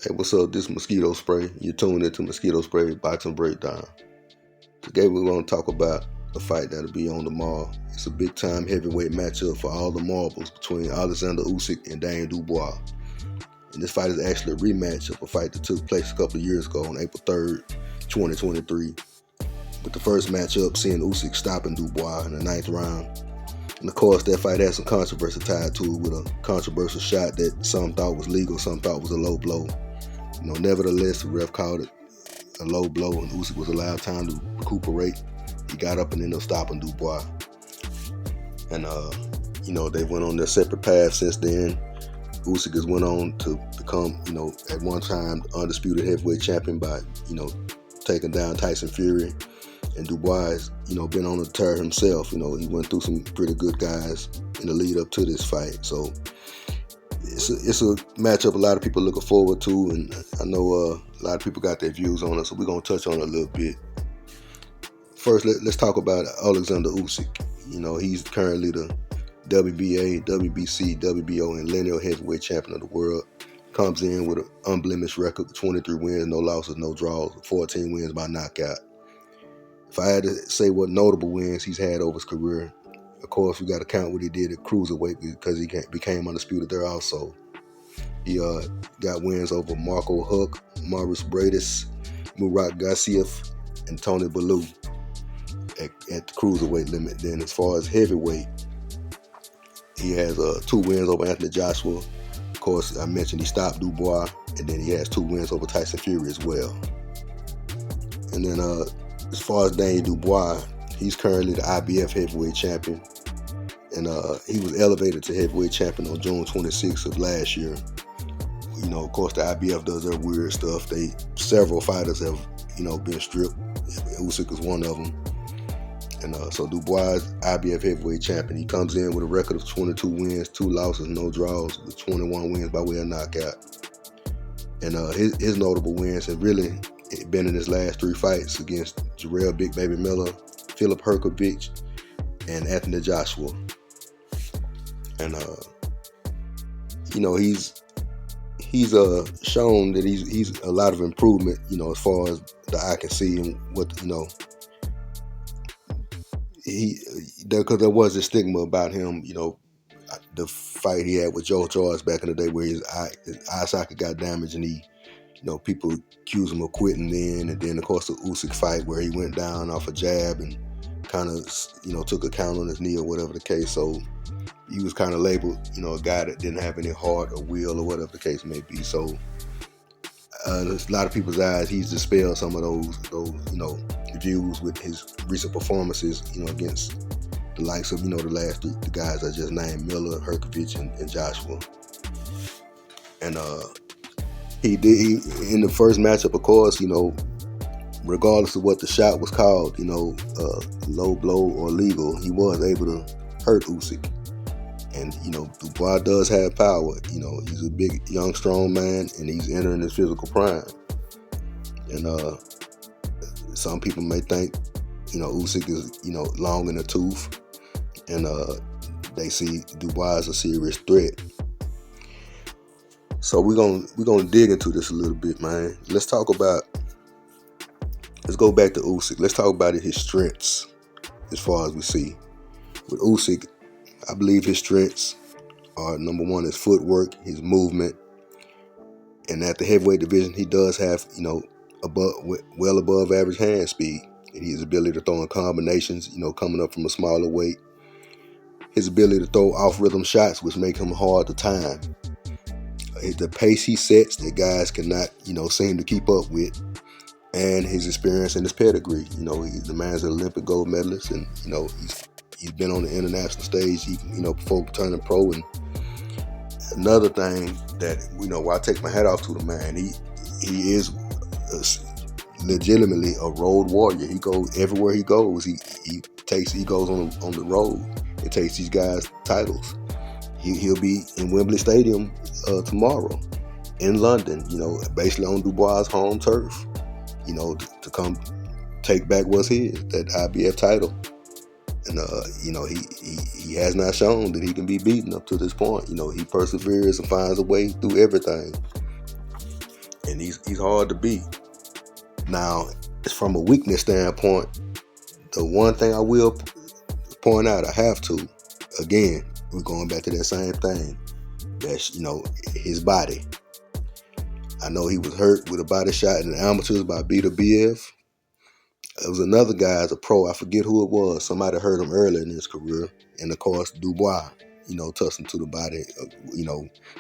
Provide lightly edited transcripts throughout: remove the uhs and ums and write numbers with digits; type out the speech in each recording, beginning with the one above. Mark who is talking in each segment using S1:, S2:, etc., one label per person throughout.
S1: Hey, what's up? This is Mosquito Spray. You're tuned into Mosquito Spray Boxing Breakdown. Today we're going to talk about a fight that'll be on tomorrow. It's a big-time heavyweight matchup for all the marbles between Oleksandr Usyk and Dubois. And this fight is actually a rematch of a fight that took place a couple of years ago on April 3rd, 2023. With the first matchup seeing Usyk stopping Dubois in the 9th round. And of course, that fight had some controversy tied to it with a controversial shot that some thought was legal, some thought was a low blow. Nevertheless, the ref called it a low blow, and Usyk was allowed time to recuperate. He got up and ended up stopping Dubois. And, they went on their separate paths since then. Usyk has went on to become, at one time, undisputed heavyweight champion by, taking down Tyson Fury. And Dubois has, been on a tear himself. He went through some pretty good guys in the lead up to this fight. So, it's a matchup a lot of people are looking forward to, and I know a lot of people got their views on it, so we're going to touch on it a little bit. First, let's talk about Oleksandr Usyk. He's currently the WBA, WBC, WBO, and lineal heavyweight champion of the world. Comes in with an unblemished record of 23 wins, no losses, no draws, 14 wins by knockout. If I had to say what notable wins he's had over his career, of course, we got to count what he did at cruiserweight because he became undisputed there also. He got wins over Marco Huck, Maurice Bradis, Murat Gassiev, and Tony Bellew at the cruiserweight limit. Then as far as heavyweight, he has 2 wins over Anthony Joshua. Of course, I mentioned he stopped Dubois, and then he has 2 wins over Tyson Fury as well. And then as far as Daniel Dubois, he's currently the IBF heavyweight champion. And he was elevated to heavyweight champion on June 26th of last year. Of course, the IBF does their weird stuff. Several fighters have, been stripped. Usyk is one of them. And so Dubois, IBF heavyweight champion, he comes in with a record of 22 wins, 2 losses, no draws, with 21 wins by way of knockout. And his notable wins have really been in his last 3 fights against Jarrell Big Baby Miller, Filip Hrgovic, and Anthony Joshua. And he's shown that he's a lot of improvement, as far as the eye can see, and what because there was a stigma about him, the fight he had with Joe Joyce back in the day where his eye socket got damaged, and he, people accused him of quitting then. And then of course the Usyk fight where he went down off a jab and kind of, took a count on his knee or whatever the case. So he was kind of labeled, a guy that didn't have any heart or will or whatever the case may be. So a lot of people's eyes, he's dispelled some of those views with his recent performances, against the likes of, the last 3 guys I just named, Miller, Hrgovic, and Joshua. And he in the first matchup, of course, regardless of what the shot was called, low blow or legal, he was able to hurt Usyk. And, Dubois does have power. He's a big, young, strong man, and he's entering his physical prime. And some people may think, Usyk is, long in the tooth, and they see Dubois as a serious threat. So we're gonna dig into this a little bit, man. Let's go back to Usyk. Let's talk about his strengths as far as we see. With Usyk, I believe his strengths are, number one, his footwork, his movement, and at the heavyweight division, he does have, well above average hand speed, and his ability to throw in combinations, coming up from a smaller weight. His ability to throw off-rhythm shots, which make him hard to time. The pace he sets that guys cannot, seem to keep up with, and his experience and his pedigree. The man's an Olympic gold medalist, and he's been on the international stage, before turning pro. And another thing that, I take my hat off to the man, he is legitimately a road warrior. He goes everywhere he goes. He goes on the road and takes these guys titles. He'll be in Wembley Stadium tomorrow in London, basically on Dubois' home turf, to come take back what's his, that IBF title. And, he has not shown that he can be beaten up to this point. He perseveres and finds a way through everything. and he's hard to beat. Now, from a weakness standpoint, the one thing I will point out, I have to, again, we're going back to that same thing. That's, his body. I know he was hurt with a body shot in the amateurs by BF. It was another guy as a pro, I forget who it was. Somebody hurt him earlier in his career. And of course, Dubois, touched him to the body,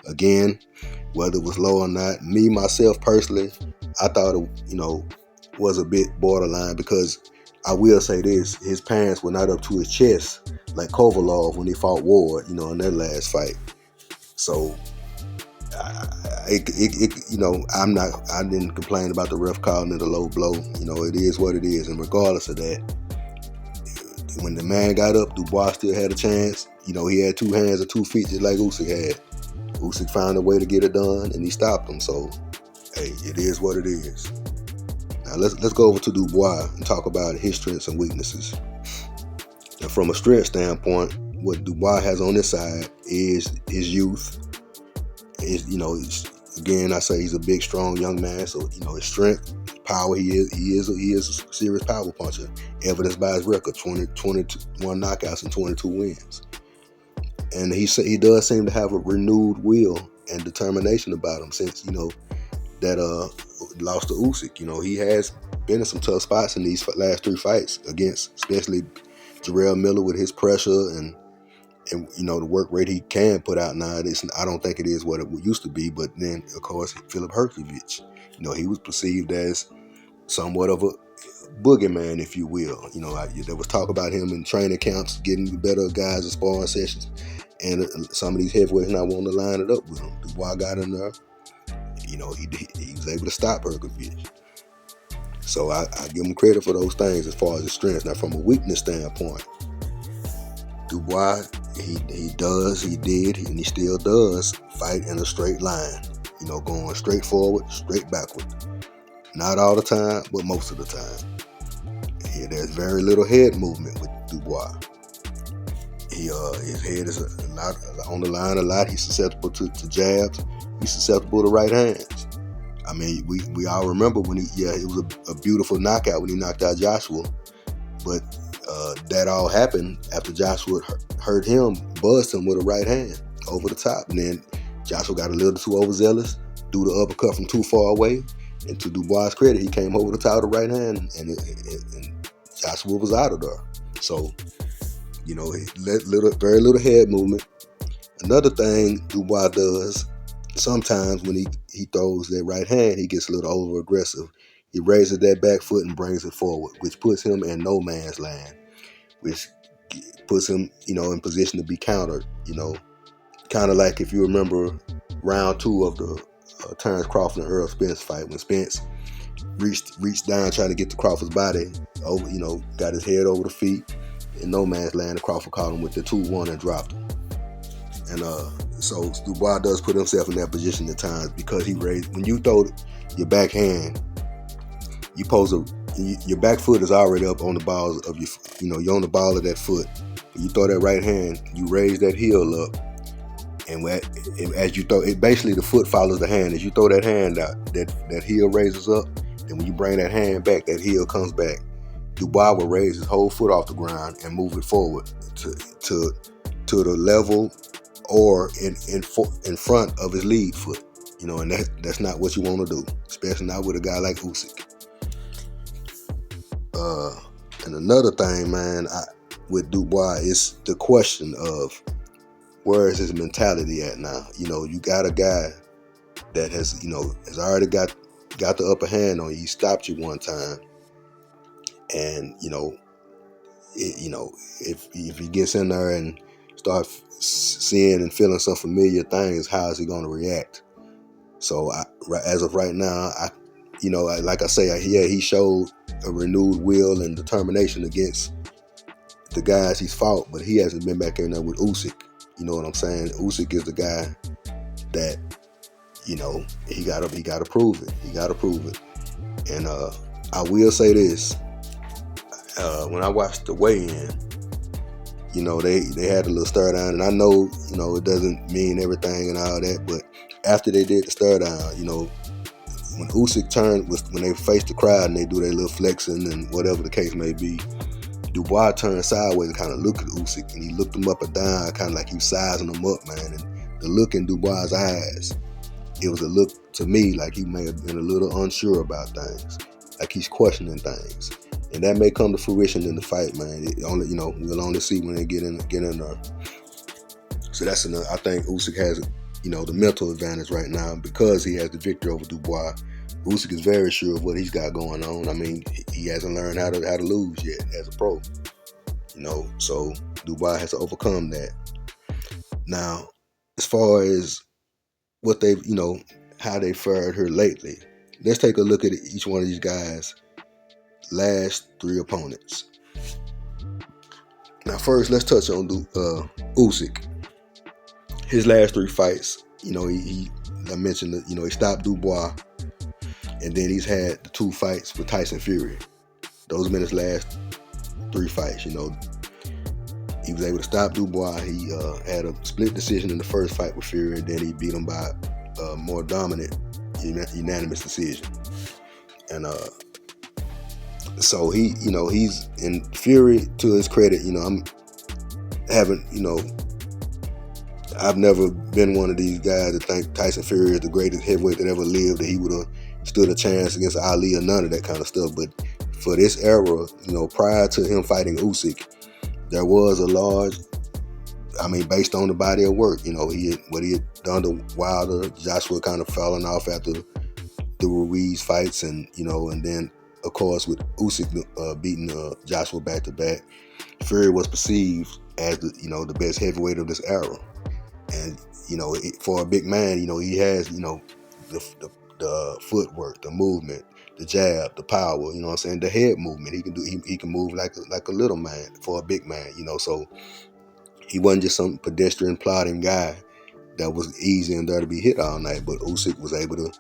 S1: again, whether it was low or not. Me, myself, personally, I thought it, was a bit borderline, because I will say this, his pants were not up to his chest like Kovalov when he fought Ward, in their last fight. So, I didn't complain about the ref calling it a low blow. It is what it is. And regardless of that, when the man got up, Dubois still had a chance. He had 2 hands and 2 feet just like Usyk had. Usyk found a way to get it done, and he stopped him. So, hey, it is what it is. Now let's go over to Dubois and talk about his strengths and weaknesses. Now, from a strength standpoint, what Dubois has on his side is his youth. Again, I say he's a big, strong young man. So, his strength, power, he is a serious power puncher, evidenced by his record, 21 knockouts and 22 wins. And he does seem to have a renewed will and determination about him since, that lost to Usyk. He has been in some tough spots in these last 3 fights against, especially Jarrell Miller with his pressure and the work rate he can put out now. I don't think it is what it used to be. But then, of course, Filip Hrgović, he was perceived as somewhat of a boogeyman, if you will. There was talk about him in training camps, getting better guys in sparring sessions, and some of these heavyweights not wanting to line it up with him. Dubois got in there. He was able to stop Hrgović. So I give him credit for those things as far as his strengths. Now, from a weakness standpoint, Dubois, he did, and he still does fight in a straight line. Going straight forward, straight backward. Not all the time, but most of the time. There's very little head movement with Dubois. His head is a lot on the line a lot. He's susceptible to jabs. He's susceptible to right hands. I mean, we all remember when it was a beautiful knockout when he knocked out Joshua, but that all happened after Joshua hurt him, buzzed him with a right hand over the top, and then Joshua got a little too overzealous, threw the uppercut from too far away, and to Dubois' credit, he came over the top of the right hand, and Joshua was out of there. So, very little head movement. Another thing Dubois does, sometimes when he throws that right hand, he gets a little over aggressive. He raises that back foot and brings it forward, which puts him in no man's land, which puts him, in position to be countered. Kind of like if you remember round 2 of the Terrence Crawford and Earl Spence fight, when Spence reached down trying to get to Crawford's body, over, got his head over the feet in no man's land. And Crawford caught him with the 2-1 and dropped him. And so Dubois does put himself in that position at times because when you throw your backhand, your back foot is already up on the balls of you're on the ball of that foot. When you throw that right hand, you raise that heel up, and as you throw it, basically the foot follows the hand. As you throw that hand out, that heel raises up, and when you bring that hand back, that heel comes back. Dubois will raise his whole foot off the ground and move it forward to the level or in front of his lead foot. And that's not what you want to do, especially not with a guy like Usyk. And another thing, man, with Dubois is the question of where is his mentality at now? You got a guy that has already got the upper hand on you. He stopped you one time, and if he gets in there and starts seeing and feeling some familiar things, how is he going to react? So as of right now, like I say, he showed a renewed will and determination against the guys he's fought, but he hasn't been back in there with Usyk. You know what I'm saying? Usyk is the guy that he gotta prove it. He gotta prove it. And I will say this: when I watched the weigh-in, they had a little stare down, and I know it doesn't mean everything and all that, but after they did the stare down, when Usyk turned, when they face the crowd and they do their little flexing and whatever the case may be, Dubois turned sideways and kind of looked at Usyk, and he looked him up and down, kind of like he was sizing him up, man. And the look in Dubois' eyes, it was a look to me like he may have been a little unsure about things, like he's questioning things, and that may come to fruition in the fight, man. It only, we'll only see when they get in there. So that's another. I think Usyk has, the mental advantage right now because he has the victory over Dubois. Usyk is very sure of what he's got going on. I mean, he hasn't learned how to lose yet as a pro. So Dubois has to overcome that. Now, as far as what they've, how they fared here lately, let's take a look at each one of these guys' last 3 opponents. Now, first, let's touch on Usyk. His last 3 fights, I mentioned that, he stopped Dubois, and then he's had the 2 fights with Tyson Fury. Those have been his last 3 fights. He was able to stop Dubois. He had a split decision in the first fight with Fury, and then he beat him by a more dominant, unanimous decision. And so he's in Fury. To his credit, I've never been one of these guys that think Tyson Fury is the greatest heavyweight that ever lived, that he would have stood a chance against Ali or none of that kind of stuff. But for this era, prior to him fighting Usyk, there was a large, based on the body of work, what he had done to Wilder, Joshua kind of falling off after the Ruiz fights, and then of course with Usyk beating Joshua back to back, Fury was perceived as the best heavyweight of this era. And for a big man, he has the footwork, the movement, the jab, the power. The head movement. He can move like a little man for a big man. So he wasn't just some pedestrian plodding guy that was easy and there to be hit all night. But Usyk was able to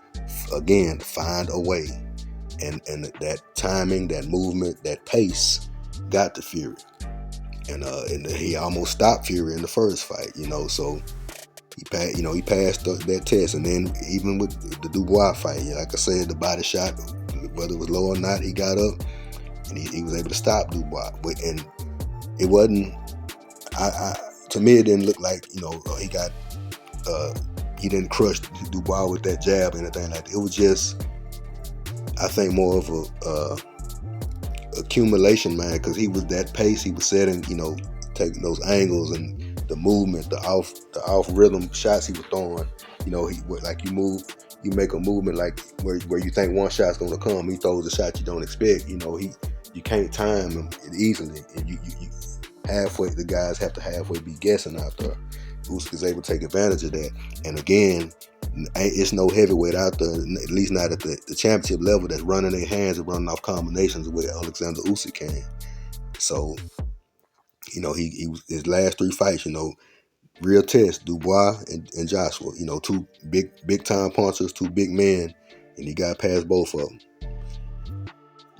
S1: again find a way, and that timing, that movement, that pace got to Fury. And he almost stopped Fury in the first fight, so he passed that test. And then even with the Dubois fight, like I said, the body shot, whether it was low or not, he got up and he was able to stop Dubois. And it wasn't, to me, it didn't look like he didn't crush Dubois with that jab or anything like that. It was just, I think, more of a accumulation, man, because he was that pace, he was setting, taking those angles and the movement, the off rhythm shots he was throwing. You make a movement like where you think one shot's gonna come, he throws a shot you don't expect. You can't time him easily, and you halfway, the guys have to halfway be guessing out there. Usyk is able to take advantage of that, and again, it's no heavyweight out there, at least not at the championship level, that's running their hands and running off combinations the way Oleksandr Usyk can. So, he was, his last 3 fights, real test, Dubois and Joshua, 2 big time punchers, 2 big men, and he got past both of them.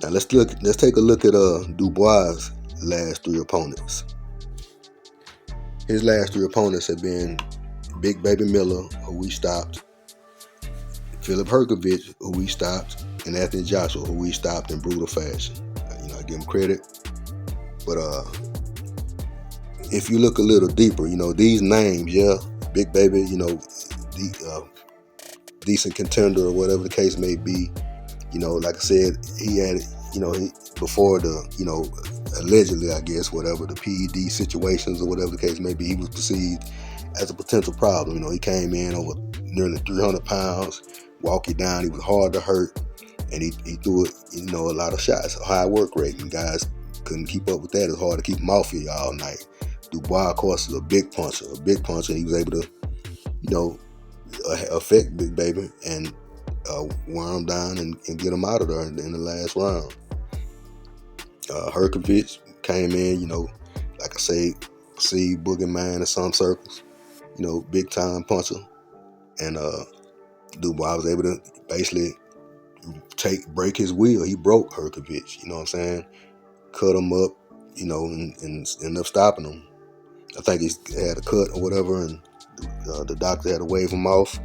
S1: Now let's take a look at Dubois' last 3 opponents. His last 3 opponents have been Big Baby Miller, who we stopped, Filip Hrgovic, who we stopped, and Anthony Joshua, who we stopped in brutal fashion. I give him credit, but if you look a little deeper, these names, Big Baby, decent contender or whatever the case may be. Like I said, he had, before the, allegedly, I guess, whatever, the PED situations or whatever the case may be, he was perceived as a potential problem. He came in over nearly 300 pounds, walk you down, he was hard to hurt, and he threw a lot of shots, a high work rate, and guys couldn't keep up with that. It's hard to keep him off of you all night. Dubois, of course, is a big puncher, and he was able to, affect Big Baby and wear him down and get him out of there in the last round. Hrgovic came in, like I say, perceived boogeyman in some circles, big time puncher, and Dubois was able to basically break his will. He broke Hrgovic, cut him up, and ended up stopping him. I think he had a cut or whatever, and the doctor had to wave him off.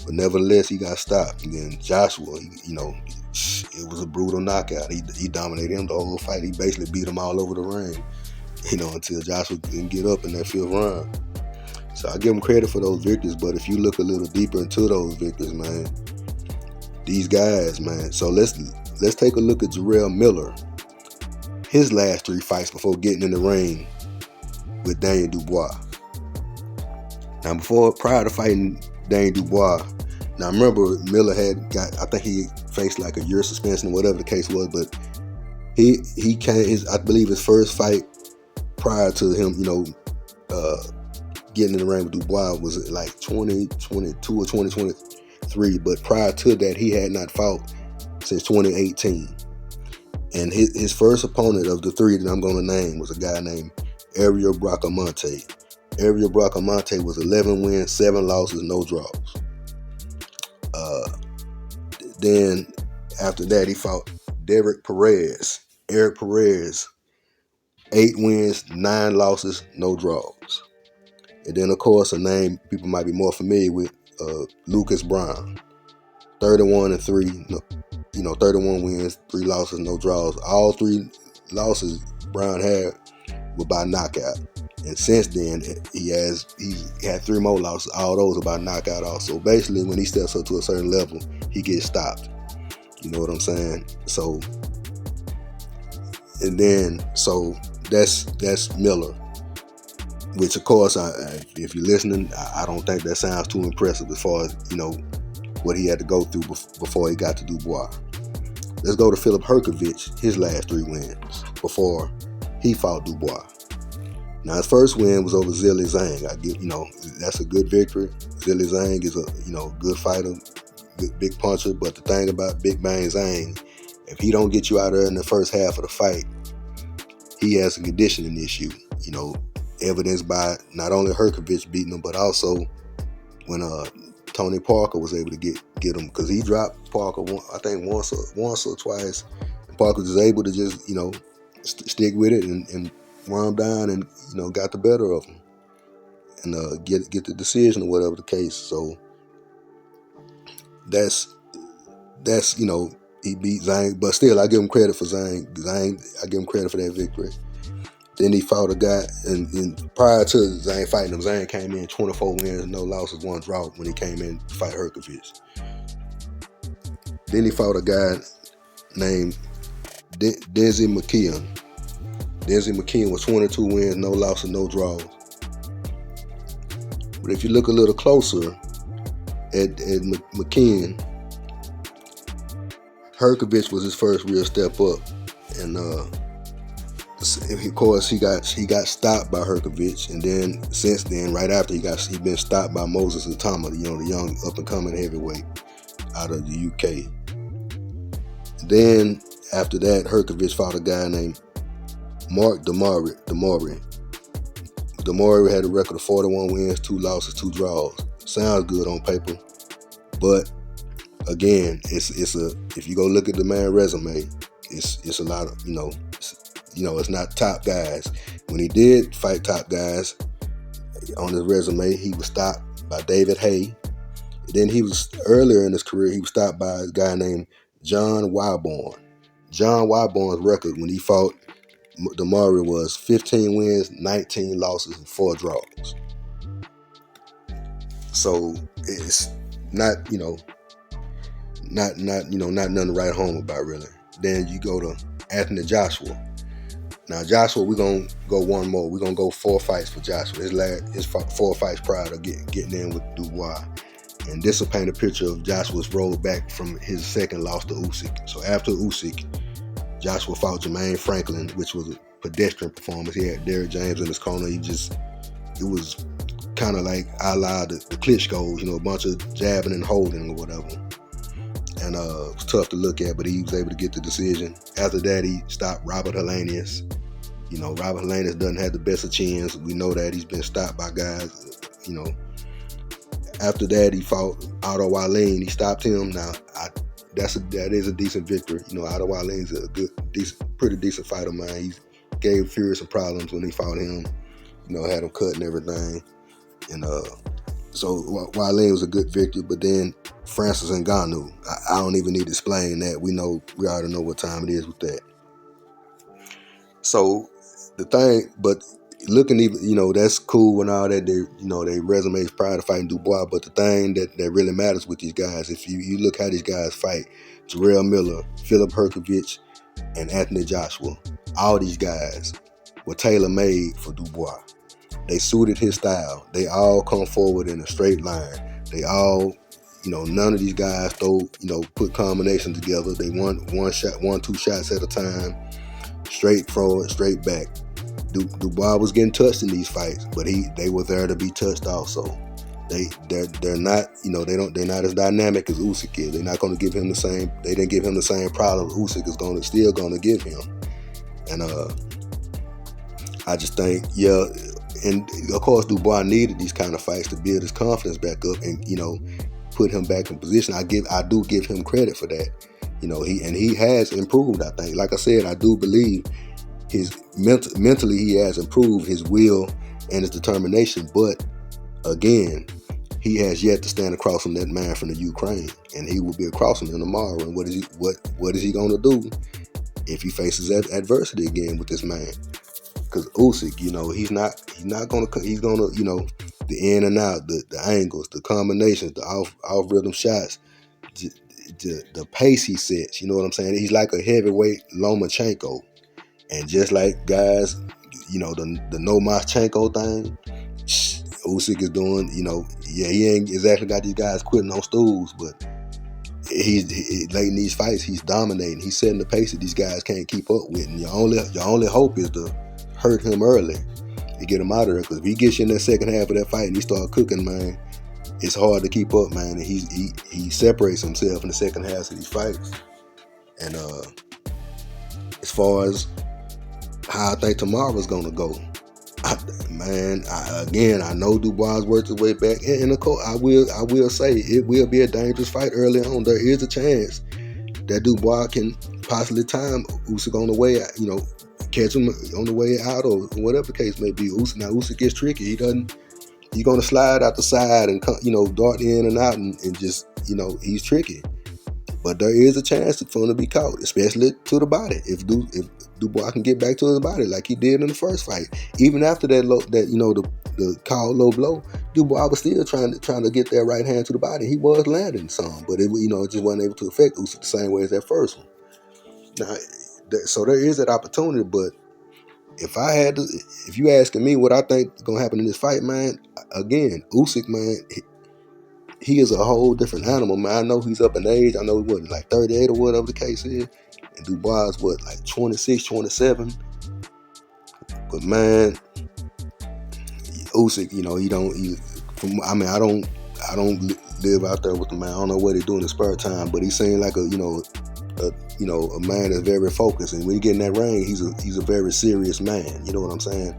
S1: But nevertheless, he got stopped. And then Joshua, it was a brutal knockout. He dominated him the whole fight. He basically beat him all over the ring, until Joshua didn't get up in that 5th round. So I give him credit for those victories. But if you look a little deeper into those victories, man, these guys, man. So let's take a look at Jarrell Miller. His last 3 fights before getting in the ring with Daniel Dubois. Now, prior to fighting Daniel Dubois, now remember Miller I think he faced like a year suspension or whatever the case was, but he came, I believe his first fight prior to him, getting in the ring with Dubois was like 2022 or 2023, but prior to that, he had not fought since 2018. And his first opponent of the 3 that I'm going to name was a guy named Ariel Bracamonte. Ariel Bracamonte was 11 wins, 7 losses, no draws. Then after that, he fought Derek Perez. Eric Perez, 8 wins, 9 losses, no draws. And then, of course, a name people might be more familiar with, Lucas Brown, 31-3. 31 wins, 3 losses, no draws. All 3 losses Brown had were by knockout. And since then, he had 3 more losses. All those are by knockout also. Basically, when he steps up to a certain level, he gets stopped. You know what I'm saying? So, and then, that's Miller. Which, of course, if you're listening, I don't think that sounds too impressive as far as, what he had to go through before he got to Dubois. Let's go to Filip Hrgović, his last 3 wins before he fought Dubois. Now, his first win was over Zhilei Zhang. That's a good victory. Zhilei Zhang is a good fighter, good big puncher. But the thing about Big Bang Zhang, if he don't get you out there in the first half of the fight, he has a conditioning issue. Evidenced by not only Hrgović beating him, but also when Tony Parker was able to get him, because he dropped Parker, I think once or twice. And Parker was able to just stick with it and run him down and got the better of him and get the decision or whatever the case. So that's he beat Zhang, but still I give him credit for Zhang. I give him credit for that victory. Then he fought a guy, and prior to Zhang fighting him, Zhang came in 24 wins, no losses, 1 draw when he came in to fight Hrgović. Then he fought a guy named Denzi McKeon. Denzi McKeon was 22 wins, no losses, no draws. But if you look a little closer at McKeon, Hrgović was his first real step up, and of course, he got stopped by Hrgović, and then since then, right after he been stopped by Moses Utama, the young up and coming heavyweight out of the UK. Then after that, Hrgović fought a guy named Mark Damari. Damari had a record of 41 wins, 2 losses, 2 draws. Sounds good on paper, but again, if you go look at the man's resume, it's a lot of it's not top guys. When he did fight top guys on his resume, he was stopped by David Haye. Then earlier in his career, he was stopped by a guy named John Wyborn. John Wyborn's record when he fought Damari was 15 wins, 19 losses, and 4 draws. So it's not nothing to write home about really. Then you go to Anthony Joshua. Now Joshua, we're gonna go one more. We're gonna go 4 fights for Joshua. His 4 fights prior to getting in with Dubois. And this will paint a picture of Joshua's road back from his second loss to Usyk. So after Usyk, Joshua fought Jermaine Franklin, which was a pedestrian performance. He had Derrick James in his corner. It was kind of like a la the Klitschko's, a bunch of jabbing and holding or whatever. And it was tough to look at, but he was able to get the decision. After that, he stopped Robert Helenius. Robert Helenius doesn't have the best of chins. We know that. He's been stopped by guys, After that, he fought Otto Wallin. He stopped him. Now, that is a decent victory. Otto Wallin's a pretty decent fighter, man. He gave Fury some problems when he fought him. Had him cut and everything. And So Wale was a good victory, but then Francis Ngannou, I don't even need to explain that. We already know what time it is with that. So the thing, but looking even, that's cool and all that. They resumes prior to fighting Dubois, but the thing that really matters with these guys, if you look how these guys fight, Jarrell Miller, Philip Herkovich, and Anthony Joshua, all these guys were tailor-made for Dubois. They suited his style. They all come forward in a straight line. They all, none of these guys put combinations together. They one shot, 1-2 shots at a time, straight forward, straight back. Dubois was getting touched in these fights, but they were there to be touched also. They're not, they're not as dynamic as Usyk is. They're not going to give him the same. They didn't give him the same problem Usyk is still going to give him. And I just think, and of course Dubois needed these kind of fights to build his confidence back up and put him back in position. I do give him credit for that. He has improved. I think, like I said, I do believe his mentally he has improved his will and his determination. But again, he has yet to stand across from that man from the Ukraine, and he will be across from him tomorrow. And what is he going to do if he faces adversity again with this man? Because Usyk, he's gonna, the in and out, the angles, the combinations, the off rhythm shots, the pace he sets. You know what I'm saying? He's like a heavyweight Lomachenko, and just like guys, the Lomachenko thing, Usyk is doing. He ain't exactly got these guys quitting on stools, but he's late in these fights, he's dominating. He's setting the pace that these guys can't keep up with, and your only hope is to hurt him early to get him out of there. Because if he gets you in that second half of that fight and he start cooking, man, it's hard to keep up, man. And he separates himself in the second half of these fights. And as far as how I think tomorrow's gonna go, I know Dubois worked his way back, and of course I will say it will be a dangerous fight early on. There is a chance that Dubois can possibly time Usyk on the way out, catch him on the way out, or whatever the case may be. Usyk gets tricky. He's gonna slide out the side and dart in and out, and just he's tricky. But there is a chance for him to be caught, especially to the body. If Dubois can get back to his body like he did in the first fight, even after the called low blow, Dubois was still trying to get that right hand to the body. He was landing some, but it just wasn't able to affect Usyk the same way as that first one. Now, so there is that opportunity, but if you asking me what I think is gonna happen in this fight, man, again, Usyk, man, he is a whole different animal, man. I know he's up in age. I know he was like 38 or whatever the case is, and Dubois is like 26, 27. But man, Usyk, I don't live out there with the man. I don't know what he do in his spare time, but he seemed like a man that's very focused. And when you get in that ring, he's a very serious man. You know what I'm saying?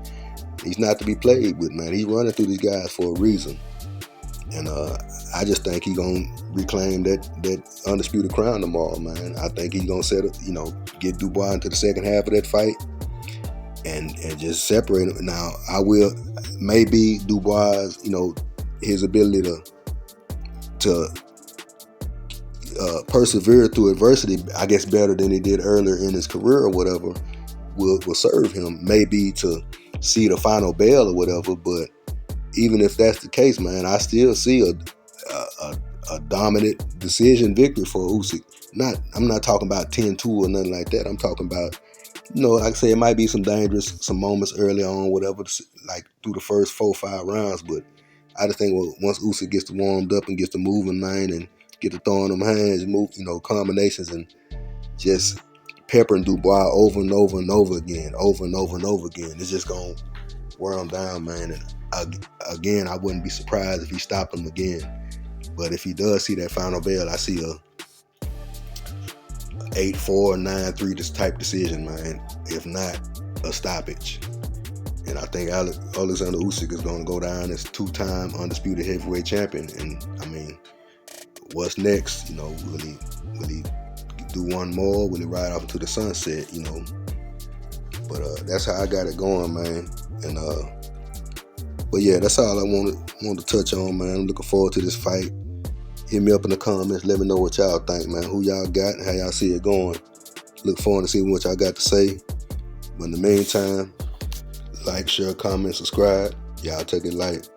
S1: He's not to be played with, man. He's running through these guys for a reason. And I just think he's gonna reclaim that undisputed crown tomorrow, man. I think he's gonna get Dubois into the second half of that fight and just separate him. Now, maybe Dubois, his ability to persevere through adversity, I guess, better than he did earlier in his career or whatever, will serve him maybe to see the final bell or whatever. But even if that's the case, man, I still see a dominant decision victory for Usyk. I'm not talking about 10-2 or nothing like that. I'm talking about, like I say, it might be some moments early on, whatever, like through the first 4-5 rounds. But I just think once Usyk gets warmed up and gets to moving, man, and get to throwing them hands, move, combinations, and just peppering Dubois over and over and over again, it's just gonna wear him down, man. And again, I wouldn't be surprised if he stopped him again. But if he does see that final bell, I see a 8-4, 9-3 type decision, man. If not, a stoppage. And I think Oleksandr Usyk is going to go down as 2-time undisputed heavyweight champion. And I mean, what's next? Will he do one more? Will he ride off into the sunset? But that's how I got it going, man. And But yeah, that's all I wanted to touch on, man. I'm looking forward to this fight. Hit me up in the comments. Let me know what y'all think, man. Who y'all got and how y'all see it going. Look forward to seeing what y'all got to say. But in the meantime, like, share, comment, subscribe. Y'all take it light.